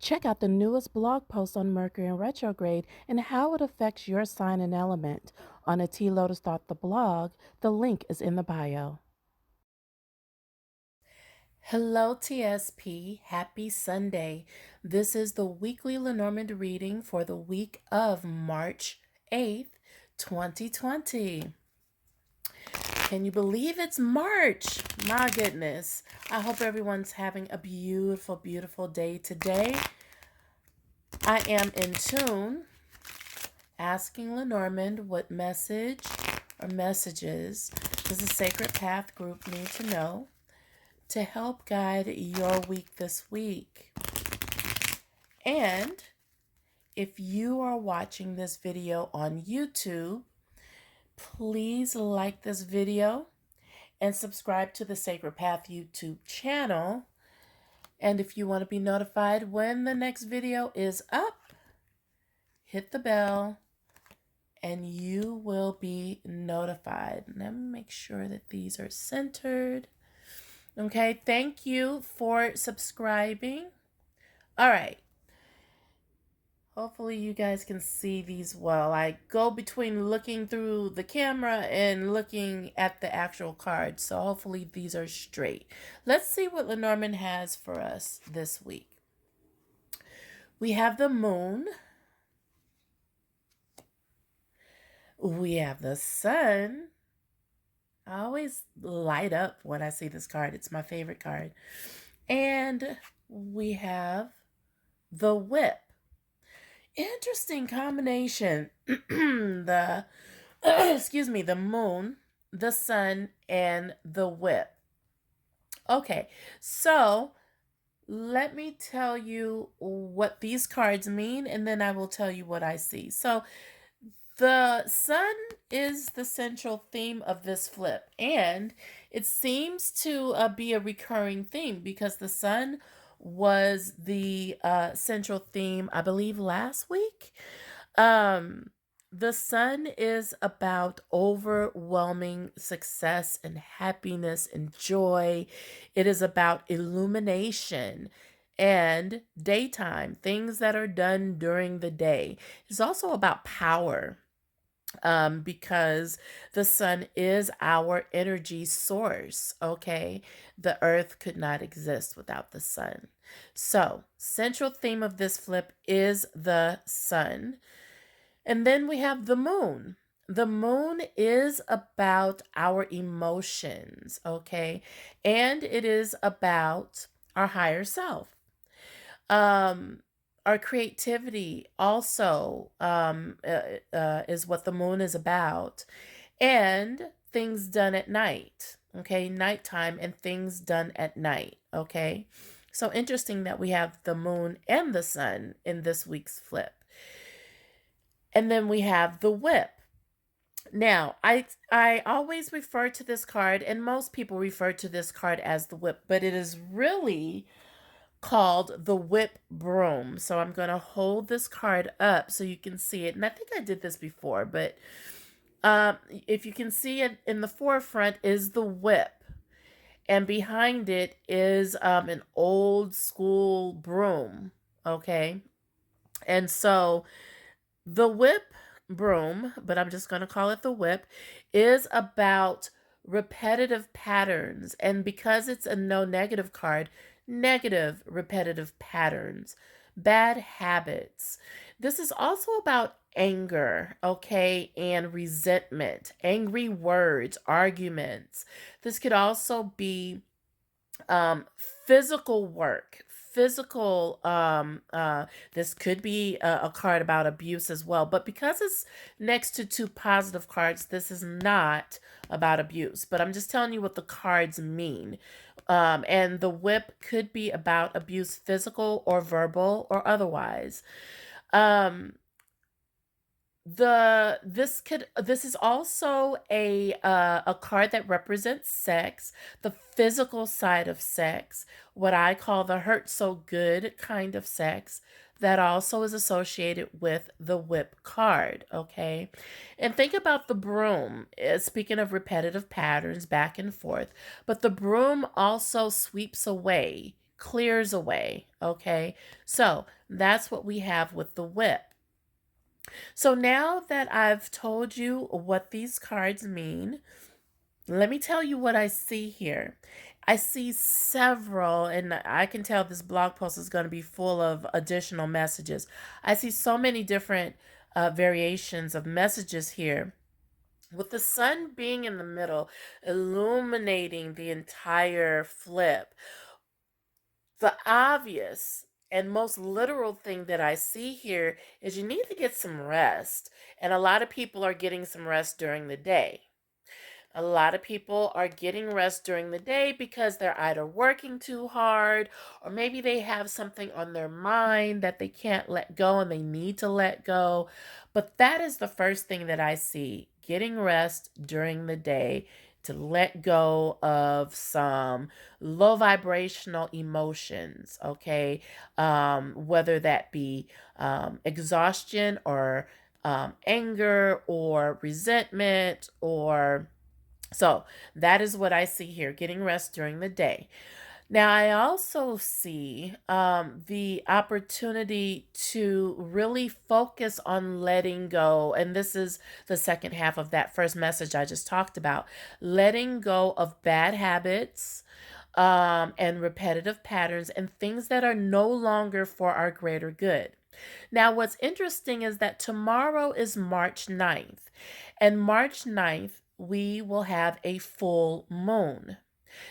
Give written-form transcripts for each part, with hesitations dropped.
Check out the newest blog post on Mercury in retrograde and how it affects your sign and element on a TLotus Thought the blog. The link is in the bio. Hello, TSP. Happy Sunday. This is the weekly Lenormand reading for the week of March 8th, 2020. Can you believe it's March? My goodness. I hope everyone's having a beautiful, beautiful day today. I am in tune, asking Lenormand what message or messages does the Sacred Path group need to know to help guide your week this week. And if you are watching this video on YouTube, please like this video and subscribe to the Sacred Path YouTube channel. And if you want to be notified when the next video is up, hit the bell and you will be notified. Let me make sure that these are centered. Okay, thank you for subscribing. All right. Hopefully you guys can see these well. I go between looking through the camera and looking at the actual card. So hopefully these are straight. Let's see what Lenormand has for us this week. We have the moon. We have the sun. I always light up when I see this card. It's my favorite card. And we have the whip. Interesting combination. The excuse me, the moon, the sun, and the whip. Okay, so let me tell you what these cards mean, and then I will tell you what I see. So the sun is the central theme of this flip, and it seems to be a recurring theme because the sun was the central theme, I believe, last week. The sun is about overwhelming success and happiness and joy. It is about illumination and daytime, things that are done during the day. It's also about power. Because the sun is our energy source, okay? The earth could not exist without the sun. So, central theme of this flip is the sun. And then we have the moon. The moon is about our emotions, okay? And it is about our higher self. Our creativity also is what the moon is about, and things done at night, okay? Nighttime and things done at night, okay? So interesting that we have the moon and the sun in this week's flip. And then we have the whip. Now, I always refer to this card, and most people refer to this card as the whip, but it is really called the whip broom. So I'm going to hold this card up so you can see it. And I think I did this before, but if you can see it, in the forefront is the whip. And behind it is an old school broom. Okay. And so the whip broom, but I'm just going to call it the whip, is about repetitive patterns. And because it's a no negative card, negative repetitive patterns, bad habits. This is also about anger, okay, and resentment, angry words, arguments. This could also be physical work, physical this could be a card about abuse as well, but because it's next to two positive cards, this is not about abuse, but I'm just telling you what the cards mean. And the whip could be about abuse, physical or verbal or otherwise. This is also a card that represents sex, the physical side of sex, what I call the hurt so good kind of sex, that also is associated with the whip card, okay? And think about the broom. Speaking of repetitive patterns back and forth, but the broom also sweeps away clears away. Okay, so that's what we have with the whip. So now that I've told you what these cards mean, let me tell you what I see here. I see several, and I can tell this blog post is going to be full of additional messages. I see so many different variations of messages here. With the sun being in the middle, illuminating the entire flip, the obvious and most literal thing that I see here is you need to get some rest. And a lot of people are getting some rest during the day. A lot of people are getting rest during the day because they're either working too hard or maybe they have something on their mind that they can't let go and they need to let go. But that is the first thing that I see, getting rest during the day to let go of some low vibrational emotions, okay? Whether that be exhaustion or anger or resentment or so that is what I see here, getting rest during the day. Now, I also see the opportunity to really focus on letting go. And this is the second half of that first message I just talked about. Letting go of bad habits and repetitive patterns and things that are no longer for our greater good. Now, what's interesting is that tomorrow is March 9th, and March 9th, we will have a full moon.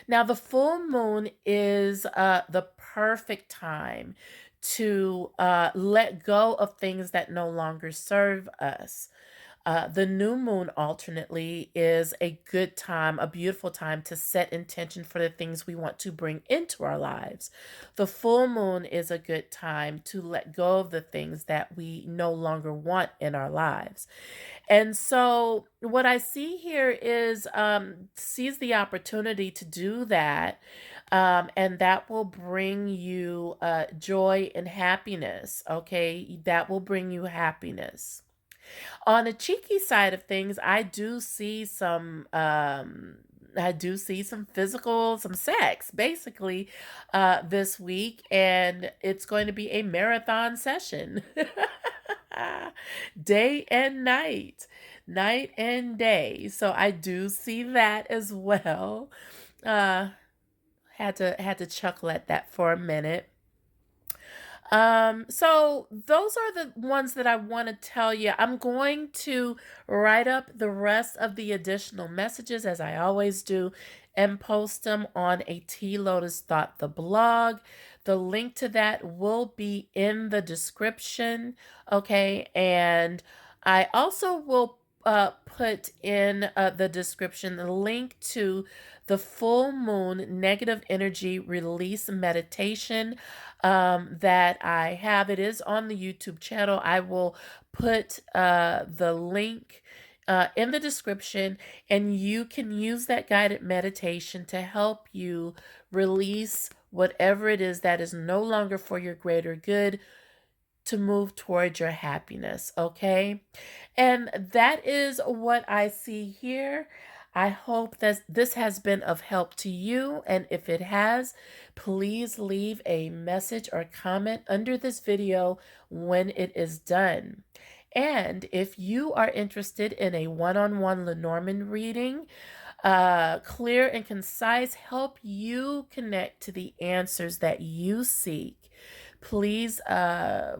Now, the full moon is the perfect time to let go of things that no longer serve us. The new moon alternately is a good time, a beautiful time to set intention for the things we want to bring into our lives. The full moon is a good time to let go of the things that we no longer want in our lives. And so, what I see here is seize the opportunity to do that. And that will bring you joy and happiness. Okay. That will bring you happiness. On the cheeky side of things, I do see some physical, some sex basically this week, and it's going to be a marathon session. Day and night, night and day. So I do see that as well. Uh had to chuckle at that for a minute. So those are the ones that I want to tell you. I'm going to write up the rest of the additional messages as I always do and post them on a TLotus Thought, the blog. The link to that will be in the description. Okay. And I also will put in the description the link to the full moon negative energy release meditation that I have. It is on the YouTube channel. I will put the link in the description, and you can use that guided meditation to help you release whatever it is that is no longer for your greater good to move towards your happiness, okay? And that is what I see here. I hope that this has been of help to you. And if it has, please leave a message or comment under this video when it is done. And if you are interested in a one-on-one Lenormand reading, clear and concise, help you connect to the answers that you seek, please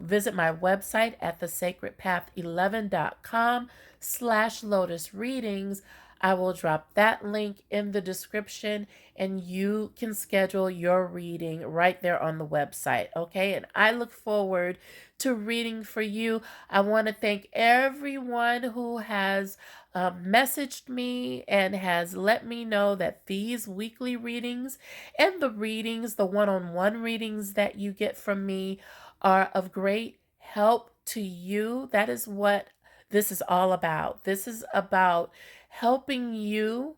visit my website at thesacredpath11.com/lotus readings. I will drop that link in the description and you can schedule your reading right there on the website. Okay. And I look forward to reading for you. I want to thank everyone who has messaged me and has let me know that these weekly readings and the readings, the one-on-one readings that you get from me are of great help to you. That is what this is all about. This is about helping you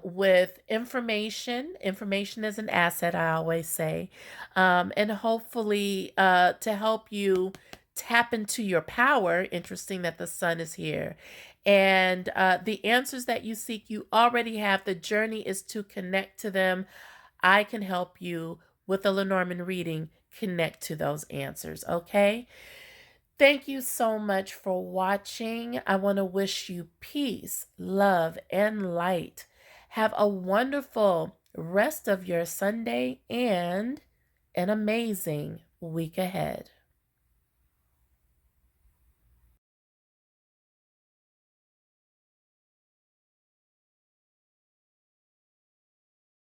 with information. Information is an asset, I always say. And hopefully to help you tap into your power. Interesting that the sun is here. And the answers that you seek, you already have. The journey is to connect to them. I can help you with the Lenormand reading connect to those answers, okay? Thank you so much for watching. I want to wish you peace, love, and light. Have a wonderful rest of your Sunday and an amazing week ahead.